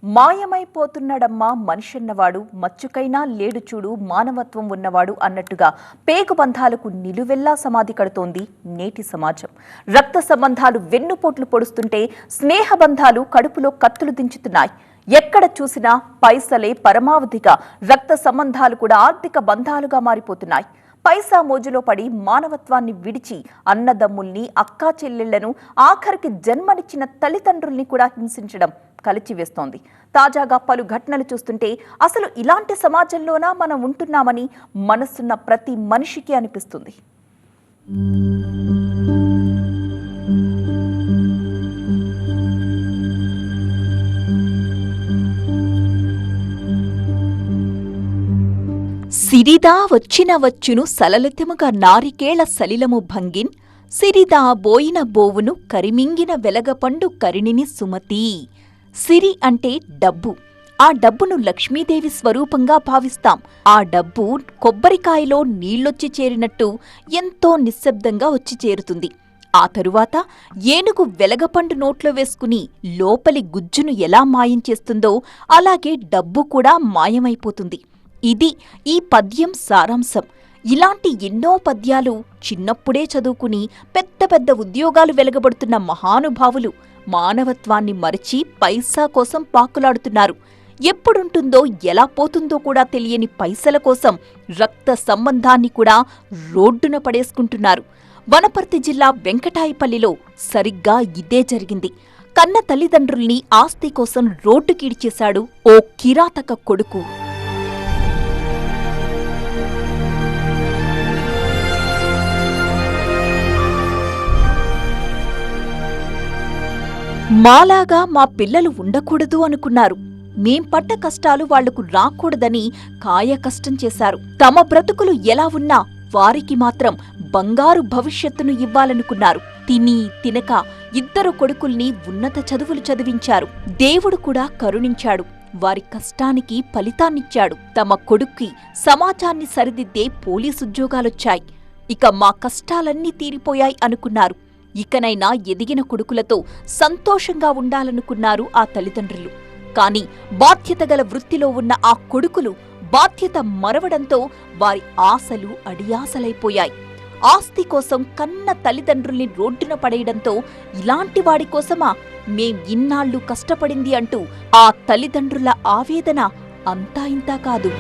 మాయమైపోతున్నాడమ్మా మనిషన్నవాడు, మచ్చుకైనా లేడు చూడు మానవత్వం ఉన్నవాడు అన్నట్టుగా పేగుబంధాలకు నిలువెల్లా సమాధి కడుతోంది నేటి సమాజం. రక్త సంబంధాలు వెన్నుపోట్లు పొడుస్తుంటే స్నేహబంధాలు కడుపులో కత్తులు దించుతున్నాయి. ఎక్కడ చూసినా పైసలే పరమావధిగా రక్త సంబంధాలు కూడా ఆర్థిక బంధాలుగా మారిపోతున్నాయి. పైసా మోజులో పడి మానవత్వాన్ని విడిచి అన్నదమ్ముల్ని, అక్కా చెల్లెళ్లను, ఆఖరికి జన్మనిచ్చిన తల్లిదండ్రుల్ని కూడా హింసించడం కలిచివేస్తోంది. తాజాగా పలు ఘటనలు చూస్తుంటే అసలు ఇలాంటి సమాజంలోనా మనం ఉంటున్నామని మనసున్న ప్రతి మనిషికి అనిపిస్తుంది. సిరిదా వచ్చిన వచ్చును సలలితముగా నారికేళ సలిలము భంగిన్, సిరిదా బోయిన బోవును కరిమింగిన వెలగపండు కరిణిని సుమతి. సిరి అంటే డబ్బు. ఆ డబ్బును లక్ష్మీదేవి స్వరూపంగా భావిస్తాం. ఆ డబ్బు కొబ్బరికాయలో నీళ్లొచ్చి చేరినట్టు ఎంతో నిశ్శబ్దంగా వచ్చి చేరుతుంది. ఆ తరువాత ఏనుగు వెలగపండు నోట్లో వేసుకుని లోపలి గుజ్జును ఎలా మాయం చేస్తుందో అలాగే డబ్బు కూడా మాయమైపోతుంది. ఇది ఈ పద్యం సారాంశం. ఇలాంటి ఎన్నో పద్యాలు చిన్నప్పుడే చదువుకుని పెద్ద పెద్ద ఉద్యోగాలు వెలగబడుతున్న మహానుభావులు మానవత్వాన్ని మరచి పైసా కోసం పాకులాడుతున్నారు. ఎప్పుడుంటుందో ఎలా పోతుందో కూడా తెలియని పైసల కోసం రక్త సంబంధాన్ని కూడా రోడ్డున పడేసుకుంటున్నారు. వనపర్తి జిల్లా వెంకటాయపల్లిలో సరిగ్గా ఇదే జరిగింది. కన్న తల్లిదండ్రుల్ని ఆస్తి కోసం రోడ్డుకీడ్చేశాడు ఓ కిరాతక కొడుకు. మాలాగా మా పిల్లలు ఉండకూడదు అనుకున్నారు. మేం పడ్డ కష్టాలు వాళ్లకు రాకూడదని కాయకష్టం చేశారు. తమ బ్రతుకులు ఎలా ఉన్నా వారికి మాత్రం బంగారు భవిష్యత్తును ఇవ్వాలనుకున్నారు. తిని తినక ఇద్దరు కొడుకుల్ని ఉన్నత చదువులు చదివించారు. దేవుడు కూడా కరుణించాడు. వారి కష్టానికి ఫలితాన్నిచ్చాడు. తమ కొడుక్కి సమాజాన్ని సరిదిద్దే పోలీసుద్యోగాలొచ్చాయి. ఇక మా కష్టాలన్నీ తీరిపోయాయి అనుకున్నారు. ఇకనైనా ఎదిగిన కొడుకులతో సంతోషంగా ఉండాలనుకున్నారు ఆ తల్లిదండ్రులు. కాని బాధ్యతగల వృత్తిలో ఉన్న ఆ కొడుకులు బాధ్యత మరవడంతో వారి ఆశలు అడియాసలైపోయాయి. ఆస్తి కోసం కన్న తల్లిదండ్రుల్ని రోడ్డున పడేయడంతో ఇలాంటి వాడి కోసమా మేం ఇన్నాళ్లు కష్టపడింది అంటూ ఆ తల్లిదండ్రుల ఆవేదన అంతా ఇంతా కాదు.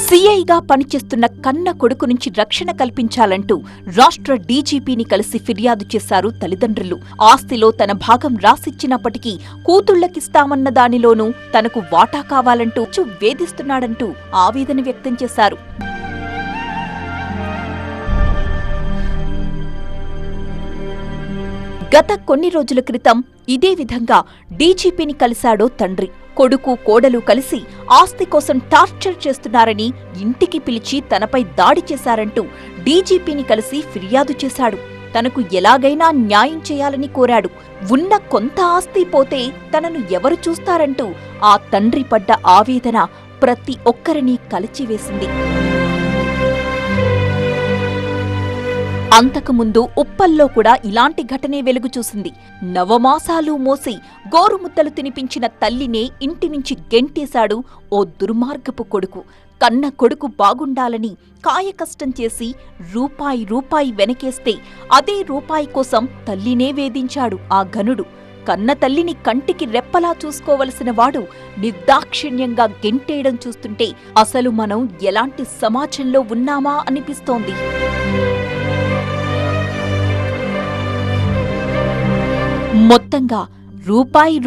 సీఐగా పనిచేస్తున్న కన్న కొడుకు నుంచి రక్షణ కల్పించాలంటూ రాష్ట్ర డీజీపీని కలిసి ఫిర్యాదు చేశారు తల్లిదండ్రులు. ఆస్తిలో తన భాగం రాసిచ్చినప్పటికీ కూతుళ్లకిస్తామన్న దానిలోనూ తనకు వాటా కావాలంటూ వేధిస్తున్నాడంటూ ఆవేదన వ్యక్తం చేశారు. గత కొన్ని రోజుల క్రితం ఇదే విధంగా డీజీపీని కలిశాడో తండ్రి. కొడుకు కోడలు కలిసి ఆస్తి కోసం టార్చర్ చేస్తున్నారని ఇంటికి పిలిచి తనపై దాడి చేశారంటూ డీజీపీని కలిసి ఫిర్యాదు చేశాడు. తనకు ఎలాగైనా న్యాయం చేయాలని కోరాడు. ఉన్న కొంత ఆస్తి పోతే తనను ఎవరు చూస్తారంటూ ఆ తండ్రి పడ్డ ఆవేదన ప్రతి ఒక్కరినీ కలిచివేసింది. అంతకుముందు ఉప్పల్లో కూడా ఇలాంటి ఘటనే వెలుగు చూసింది. నవమాసాలు మోసి గోరుముద్దలు తినిపించిన తల్లినే ఇంటి నుంచి గెంటేశాడు ఓ దుర్మార్గపు కొడుకు. కన్న కొడుకు బాగుండాలని కాయకష్టం చేసి రూపాయి వెనకేస్తే అదే రూపాయి కోసం తల్లినే వేధించాడు ఆ ఘనుడు. కన్న తల్లిని కంటికి రెప్పలా చూసుకోవలసిన వాడు నిర్దాక్షిణ్యంగా గెంటేయడం చూస్తుంటే అసలు మనం ఎలాంటి సమాజంలో ఉన్నామా అనిపిస్తోంది. మొత్తంగా రూపాయి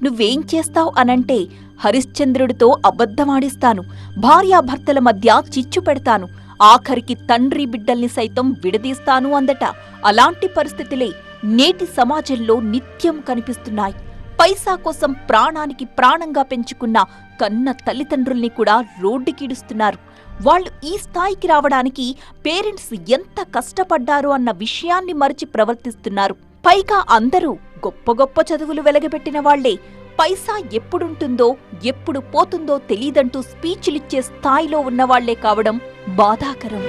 నువ్వేం చేస్తావ్ అనంటే హరిశ్చంద్రుడితో అబద్ధమాడిస్తాను, భార్యాభర్తల మధ్య చిచ్చు పెడతాను, ఆఖరికి తండ్రి బిడ్డల్ని సైతం విడదీస్తాను అందట. అలాంటి పరిస్థితులే నేటి సమాజంలో నిత్యం కనిపిస్తున్నాయి. పైసా కోసం ప్రాణానికి ప్రాణంగా పెంచుకున్న కన్న తల్లిదండ్రుల్ని కూడా రోడ్డుకీడుస్తున్నారు. వాళ్లు ఈ స్థాయికి రావడానికి పేరెంట్స్ ఎంత కష్టపడ్డారో అన్న విషయాన్ని మరచి ప్రవర్తిస్తున్నారు. పైగా అందరూ గొప్ప గొప్ప చదువులు వెలగబెట్టిన వాళ్లే. పైసా ఎప్పుడుంటుందో ఎప్పుడు పోతుందో తెలీదంటూ స్పీచ్లిచ్చే స్థాయిలో ఉన్నవాళ్లే కావడం బాధాకరం.